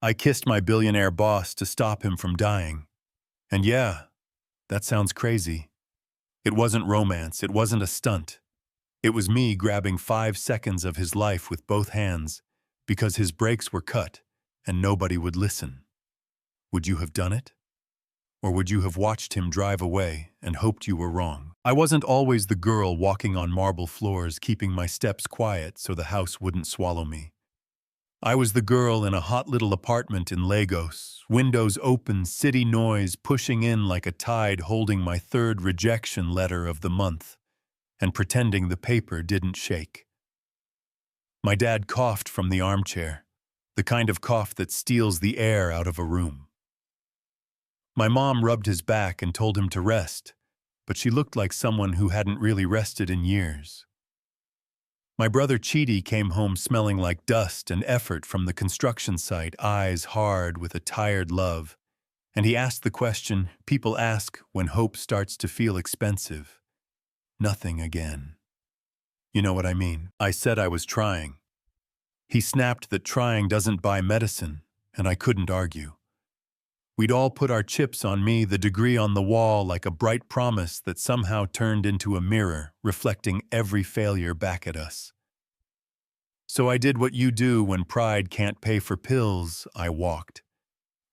I kissed my billionaire boss to stop him from dying. And yeah, that sounds crazy. It wasn't romance, it wasn't a stunt. It was me grabbing 5 seconds of his life with both hands because his brakes were cut and nobody would listen. Would you have done it? Or would you have watched him drive away and hoped you were wrong? I wasn't always the girl walking on marble floors, keeping my steps quiet so the house wouldn't swallow me. I was the girl in a hot little apartment in Lagos, windows open, city noise pushing in like a tide, holding my third rejection letter of the month and pretending the paper didn't shake. My dad coughed from the armchair, the kind of cough that steals the air out of a room. My mom rubbed his back and told him to rest, but she looked like someone who hadn't really rested in years. My brother Chidi came home smelling like dust and effort from the construction site, eyes hard with a tired love, and he asked the question people ask when hope starts to feel expensive. Nothing again. You know what I mean? I said I was trying. He snapped that trying doesn't buy medicine, and I couldn't argue. We'd all put our chips on me, the degree on the wall, like a bright promise that somehow turned into a mirror, reflecting every failure back at us. So I did what you do when pride can't pay for pills. I walked.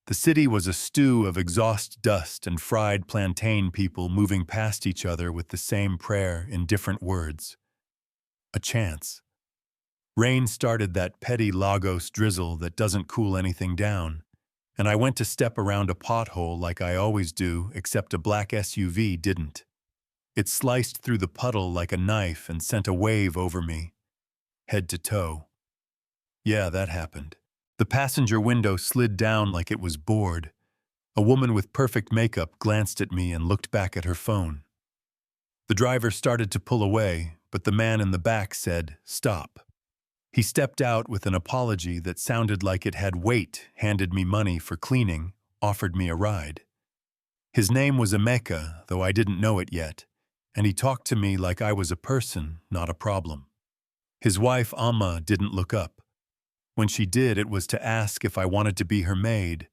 The city was a stew of exhaust dust and fried plantain people moving past each other with the same prayer in different words. A chance. Rain started that petty Lagos drizzle that doesn't cool anything down. And I went to step around a pothole like I always do, except a black SUV didn't. It sliced through the puddle like a knife and sent a wave over me, head to toe. Yeah, that happened. The passenger window slid down like it was bored. A woman with perfect makeup glanced at me and looked back at her phone. The driver started to pull away, but the man in the back said, "Stop." He stepped out with an apology that sounded like it had weight, handed me money for cleaning, offered me a ride. His name was Emeka, though I didn't know it yet, and he talked to me like I was a person, not a problem. His wife, Amma, didn't look up. When she did, it was to ask if I wanted to be her maid,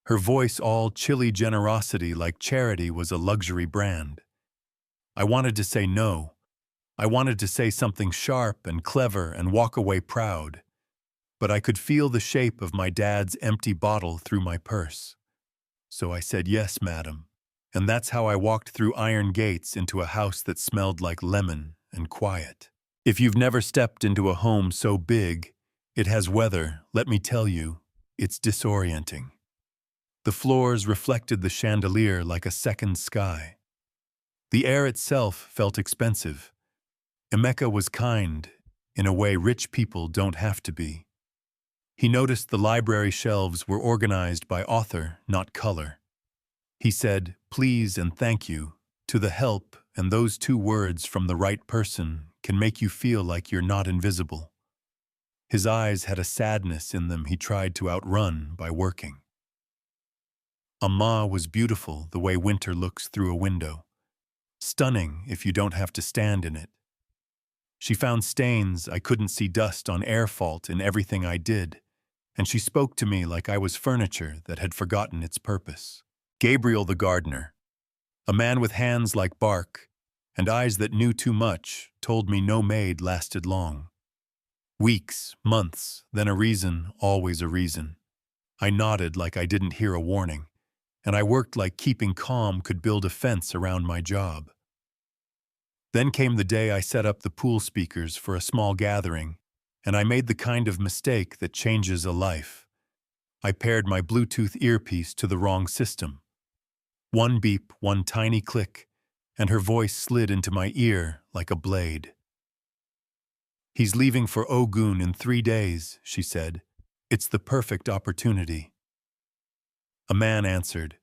her voice all chilly generosity like charity was a luxury brand. I wanted to say no. I wanted to say something sharp and clever and walk away proud, but I could feel the shape of my dad's empty bottle through my purse. So I said, "Yes, madam," and that's how I walked through iron gates into a house that smelled like lemon and quiet. If you've never stepped into a home so big, it has weather, let me tell you, it's disorienting. The floors reflected the chandelier like a second sky. The air itself felt expensive. Emeka was kind, in a way rich people don't have to be. He noticed the library shelves were organized by author, not color. He said, "Please and thank you," to the help, and those two words from the right person can make you feel like you're not invisible. His eyes had a sadness in them he tried to outrun by working. Amma was beautiful the way winter looks through a window. Stunning if you don't have to stand in it. She found stains I couldn't see, dust on air fault in everything I did, and she spoke to me like I was furniture that had forgotten its purpose. Gabriel the gardener, a man with hands like bark and eyes that knew too much, told me no maid lasted long. Weeks, months, then a reason, always a reason. I nodded like I didn't hear a warning, and I worked like keeping calm could build a fence around my job. Then came the day I set up the pool speakers for a small gathering, and I made the kind of mistake that changes a life. I paired my Bluetooth earpiece to the wrong system. One beep, one tiny click, and her voice slid into my ear like a blade. "He's leaving for Ogun in 3 days," she said. "It's the perfect opportunity." A man answered.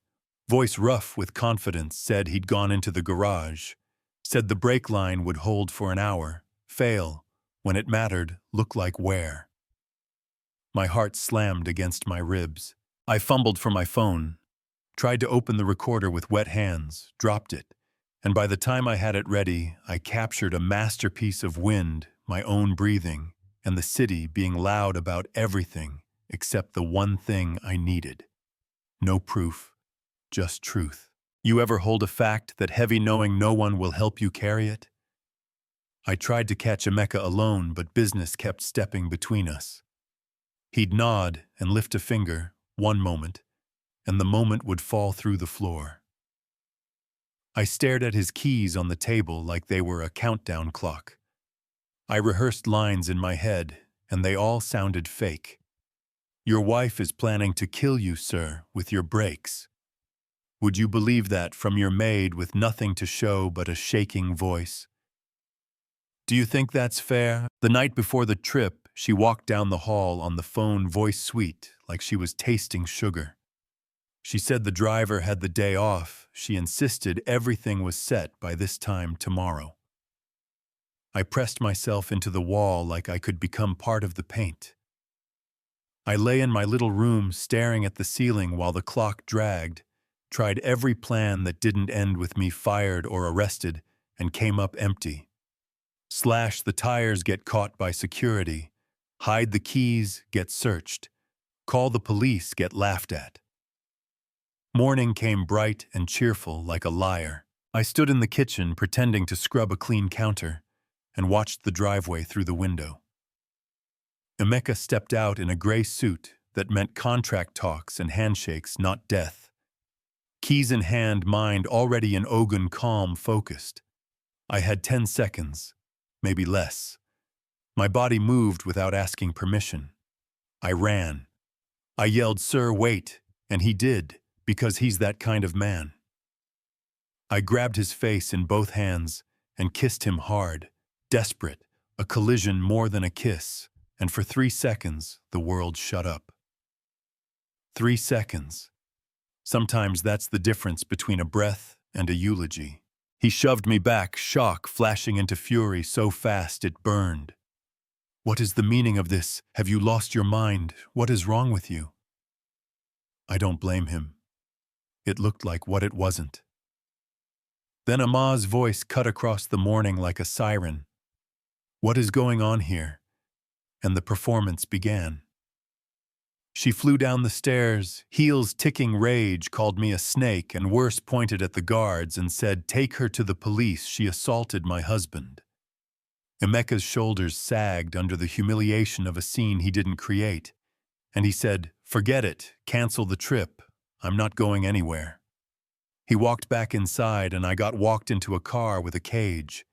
Voice rough with confidence, said he'd gone into the garage. Said the brake line would hold for an hour, fail, when it mattered, look like where. My heart slammed against my ribs. I fumbled for my phone, tried to open the recorder with wet hands, dropped it, and by the time I had it ready, I captured a masterpiece of wind, my own breathing, and the city being loud about everything, except the one thing I needed. No proof, just truth. You ever hold a fact that heavy knowing no one will help you carry it? I tried to catch Emeka alone, but business kept stepping between us. He'd nod and lift a finger, one moment, and the moment would fall through the floor. I stared at his keys on the table like they were a countdown clock. I rehearsed lines in my head, and they all sounded fake. Your wife is planning to kill you, sir, with your brakes. Would you believe that from your maid with nothing to show but a shaking voice? Do you think that's fair? The night before the trip, she walked down the hall on the phone, voice sweet, like she was tasting sugar. She said the driver had the day off. She insisted everything was set by this time tomorrow. I pressed myself into the wall like I could become part of the paint. I lay in my little room staring at the ceiling while the clock dragged, tried every plan that didn't end with me fired or arrested, and came up empty. Slash the tires, get caught by security. Hide the keys, get searched. Call the police, get laughed at. Morning came bright and cheerful like a liar. I stood in the kitchen pretending to scrub a clean counter and watched the driveway through the window. Emeka stepped out in a gray suit that meant contract talks and handshakes, not death. Keys in hand, mind already in Ogun, calm, focused. I had 10 seconds, maybe less. My body moved without asking permission. I ran. I yelled, "Sir, wait," and he did, because he's that kind of man. I grabbed his face in both hands and kissed him hard, desperate, a collision more than a kiss, and for 3 seconds, the world shut up. 3 seconds. Sometimes that's the difference between a breath and a eulogy. He shoved me back, shock flashing into fury so fast it burned. What is the meaning of this? Have you lost your mind? What is wrong with you? I don't blame him. It looked like what it wasn't. Then Ama's voice cut across the morning like a siren. What is going on here? And the performance began. She flew down the stairs, heels ticking, rage, called me a snake, and worse, pointed at the guards and said, "Take her to the police, she assaulted my husband." Emeka's shoulders sagged under the humiliation of a scene he didn't create, and he said, "Forget it, cancel the trip, I'm not going anywhere." He walked back inside and I got walked into a car with a cage.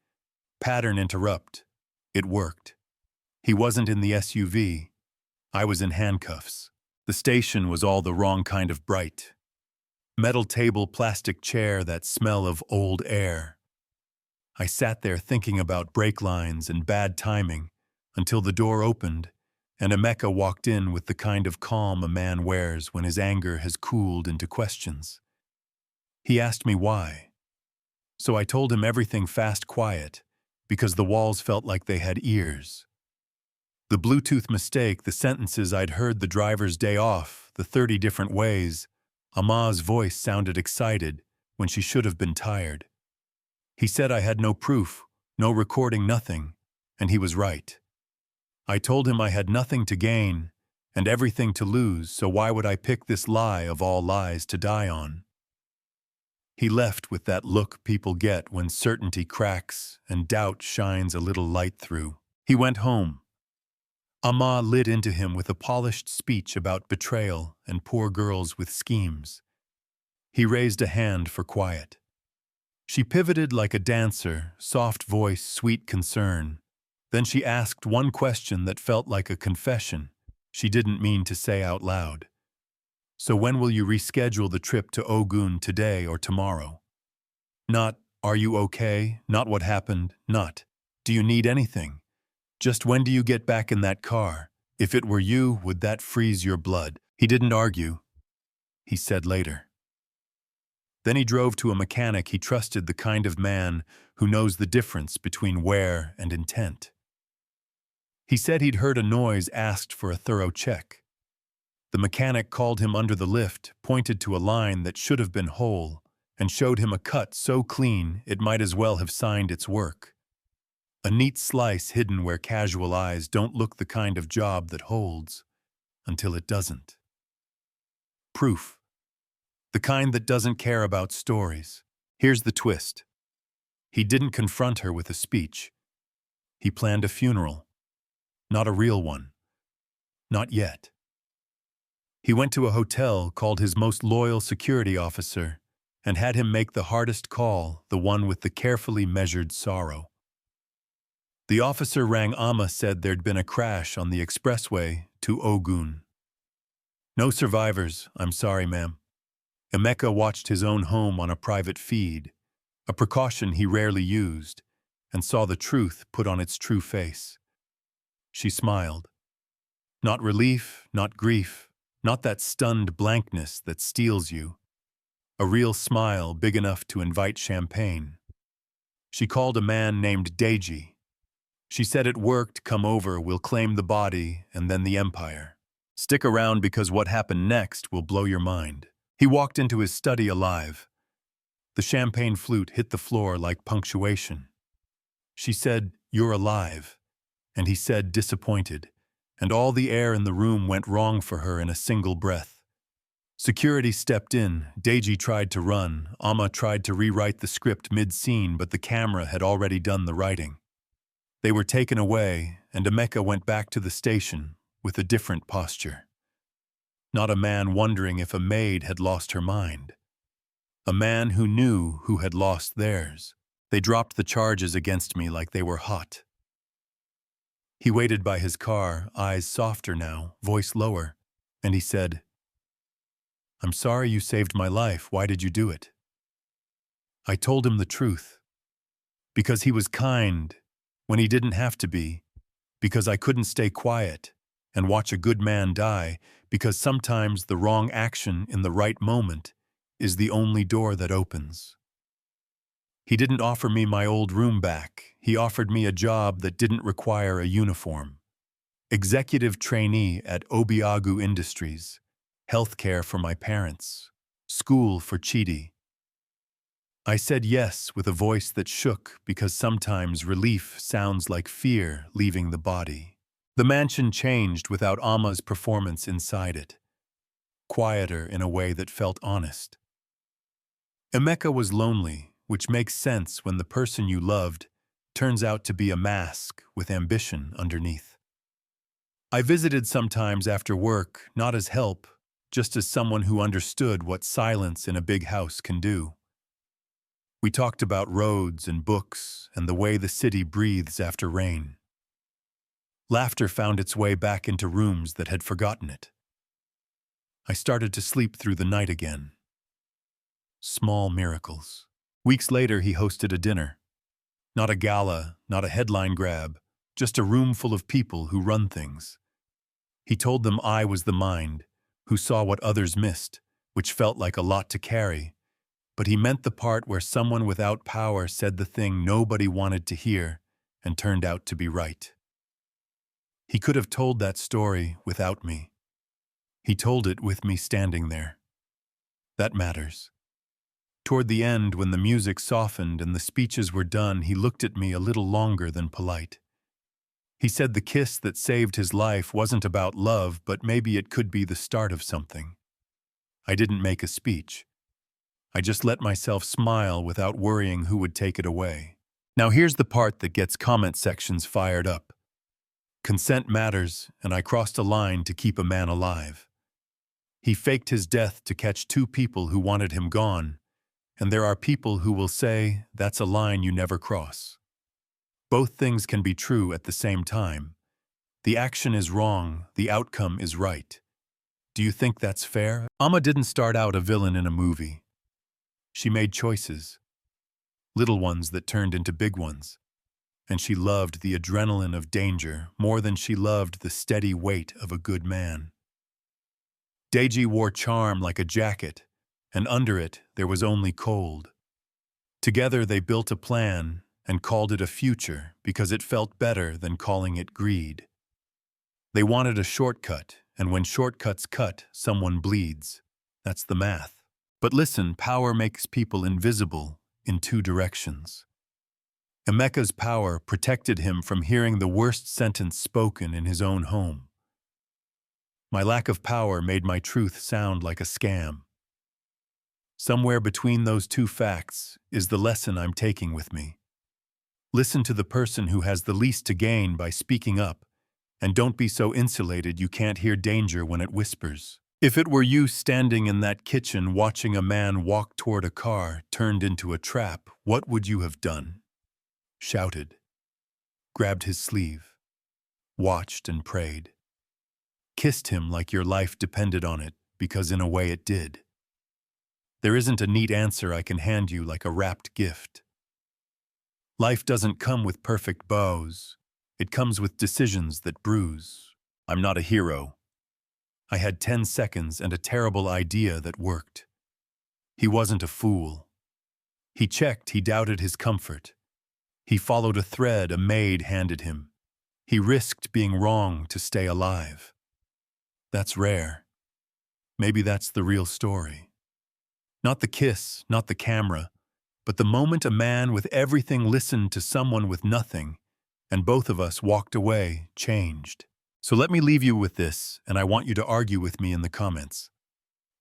Pattern interrupt. It worked. He wasn't in the SUV. I was in handcuffs. The station was all the wrong kind of bright. Metal table, plastic chair, that smell of old air. I sat there thinking about brake lines and bad timing until the door opened and Emeka walked in with the kind of calm a man wears when his anger has cooled into questions. He asked me why. So I told him everything fast, quiet, because the walls felt like they had ears. The Bluetooth mistake, the sentences I'd heard, the driver's day off, the 30 different ways. Ama's voice sounded excited when she should have been tired. He said I had no proof, no recording, nothing, and he was right. I told him I had nothing to gain and everything to lose, so why would I pick this lie of all lies to die on? He left with that look people get when certainty cracks and doubt shines a little light through. He went home. Ama lit into him with a polished speech about betrayal and poor girls with schemes. He raised a hand for quiet. She pivoted like a dancer, soft voice, sweet concern. Then she asked one question that felt like a confession she didn't mean to say out loud. "So when will you reschedule the trip to Ogun, today or tomorrow?" Not, "Are you okay?" Not, "What happened?" Not, "Do you need anything?" Just, "When do you get back in that car? If it were you, would that freeze your blood?" He didn't argue. He said later. Then he drove to a mechanic he trusted, the kind of man who knows the difference between wear and intent. He said he'd heard a noise, asked for a thorough check. The mechanic called him under the lift, pointed to a line that should have been whole, and showed him a cut so clean it might as well have signed its work. A neat slice hidden where casual eyes don't look, the kind of job that holds. until it doesn't. Proof. The kind that doesn't care about stories. Here's the twist. He didn't confront her with a speech. He planned a funeral. Not a real one. Not yet. He went to a hotel, called his most loyal security officer, and had him make the hardest call, the one with the carefully measured sorrow. The officer rang Amma, said there'd been a crash on the expressway to Ogun. No survivors, I'm sorry, ma'am. Emeka watched his own home on a private feed, a precaution he rarely used, and saw the truth put on its true face. She smiled. Not relief, not grief, not that stunned blankness that steals you. A real smile big enough to invite champagne. She called a man named Deji. She said it worked, come over, we'll claim the body and then the empire. Stick around because what happened next will blow your mind. He walked into his study alive. The champagne flute hit the floor like punctuation. She said, "You're alive," and he said, disappointed, and all the air in the room went wrong for her in a single breath. Security stepped in, Deji tried to run, Amma tried to rewrite the script mid-scene, but the camera had already done the writing. They were taken away, and Emeka went back to the station with a different posture. Not a man wondering if a maid had lost her mind. A man who knew who had lost theirs. They dropped the charges against me like they were hot. He waited by his car, eyes softer now, voice lower, and he said, "I'm sorry you saved my life. Why did you do it?" I told him the truth. Because he was kind when he didn't have to be. Because I couldn't stay quiet and watch a good man die. Because sometimes the wrong action in the right moment is the only door that opens. He didn't offer me my old room back. He offered me a job that didn't require a uniform. Executive trainee at Obiagu Industries. Healthcare for my parents. School for Chidi. I said yes with a voice that shook because sometimes relief sounds like fear leaving the body. The mansion changed without Amma's performance inside it. Quieter in a way that felt honest. Emeka was lonely, which makes sense when the person you loved turns out to be a mask with ambition underneath. I visited sometimes after work, not as help, just as someone who understood what silence in a big house can do. We talked about roads and books and the way the city breathes after rain. Laughter found its way back into rooms that had forgotten it. I started to sleep through the night again. Small miracles. Weeks later, he hosted a dinner. Not a gala, not a headline grab, just a room full of people who run things. He told them I was the mind, who saw what others missed, which felt like a lot to carry. But he meant the part where someone without power said the thing nobody wanted to hear and turned out to be right. He could have told that story without me. He told it with me standing there. That matters. Toward the end, when the music softened and the speeches were done, he looked at me a little longer than polite. He said the kiss that saved his life wasn't about love, but maybe it could be the start of something. I didn't make a speech. I just let myself smile without worrying who would take it away. Now here's the part that gets comment sections fired up. Consent matters, and I crossed a line to keep a man alive. He faked his death to catch two people who wanted him gone, and there are people who will say that's a line you never cross. Both things can be true at the same time. The action is wrong, the outcome is right. Do you think that's fair? Amma didn't start out a villain in a movie. She made choices, little ones that turned into big ones. And she loved the adrenaline of danger more than she loved the steady weight of a good man. Deji wore charm like a jacket, and under it there was only cold. Together they built a plan and called it a future because it felt better than calling it greed. They wanted a shortcut, and when shortcuts cut, someone bleeds. That's the math. But listen, power makes people invisible in two directions. Emeka's power protected him from hearing the worst sentence spoken in his own home. My lack of power made my truth sound like a scam. Somewhere between those two facts is the lesson I'm taking with me. Listen to the person who has the least to gain by speaking up, and don't be so insulated you can't hear danger when it whispers. If it were you standing in that kitchen watching a man walk toward a car turned into a trap, what would you have done? Shouted, grabbed his sleeve, watched and prayed, kissed him like your life depended on it, because in a way it did. There isn't a neat answer I can hand you like a wrapped gift. Life doesn't come with perfect bows. It comes with decisions that bruise. I'm not a hero. I had 10 seconds and a terrible idea that worked. He wasn't a fool. He checked, he doubted his comfort. He followed a thread a maid handed him. He risked being wrong to stay alive. That's rare. Maybe that's the real story. Not the kiss, not the camera, but the moment a man with everything listened to someone with nothing, and both of us walked away, changed. So let me leave you with this, and I want you to argue with me in the comments.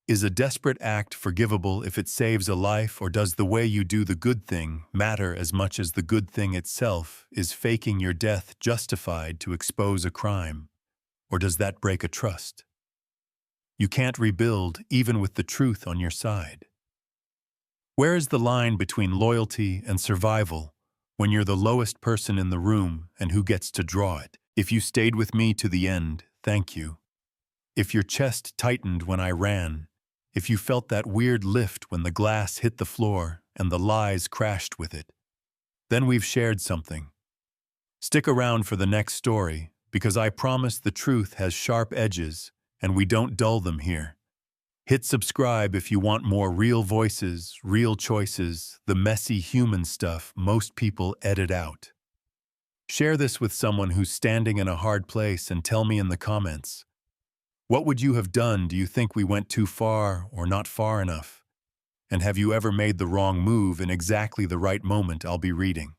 Is a desperate act forgivable if it saves a life, or does the way you do the good thing matter as much as the good thing itself? Is faking your death justified to expose a crime, or does that break a trust? You can't rebuild even with the truth on your side. Where is the line between loyalty and survival when you're the lowest person in the room and who gets to draw it? If you stayed with me to the end, thank you. If your chest tightened when I ran, if you felt that weird lift when the glass hit the floor and the lies crashed with it, then we've shared something. Stick around for the next story, because I promise the truth has sharp edges and we don't dull them here. Hit subscribe if you want more real voices, real choices, the messy human stuff most people edit out. Share this with someone who's standing in a hard place and tell me in the comments. What would you have done? Do you think we went too far or not far enough? And have you ever made the wrong move in exactly the right moment I'll be reading?